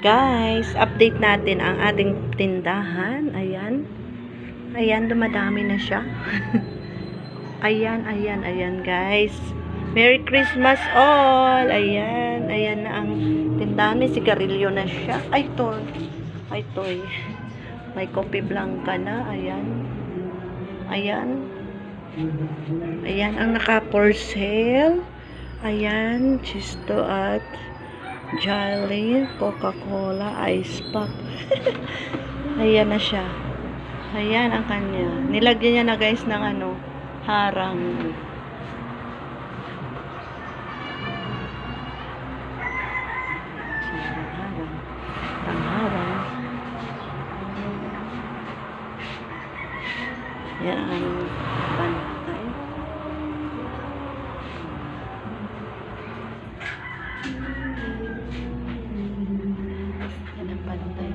Guys, update natin ang ating tindahan. Ayan. Ayan, dumadami na siya. Ayan guys. Merry Christmas all. Ayan na ang tindahan. May sigarilyo na siya. Ay, toy. May kopi blanca na. Ayan ang naka for sale. Ayan, Chisto at Jolly, Coca-Cola, Ice Pack. Ayan na siya. Ayan ang kanya. Nilagyan niya na guys ng harang. Harang. Yan ang pantay. Yan ang pantay.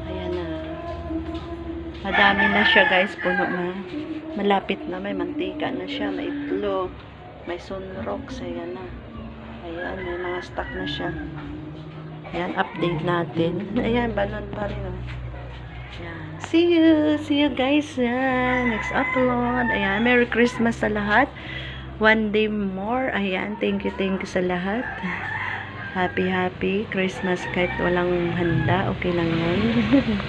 Ayan na. Madami na siya guys. Puno na. Malapit na. May mantika na siya. May itlog. May sunrox. Ayan na. Ayan. May mga stock na siya. Ayan. Update natin. Ayan. Balon pa rin. Ayan. See you guys. Ayan. Next upload. Ayan. Merry Christmas sa lahat. One day more. Ayan. Thank you sa lahat. Happy Christmas kahit walang handa. Okay lang yan.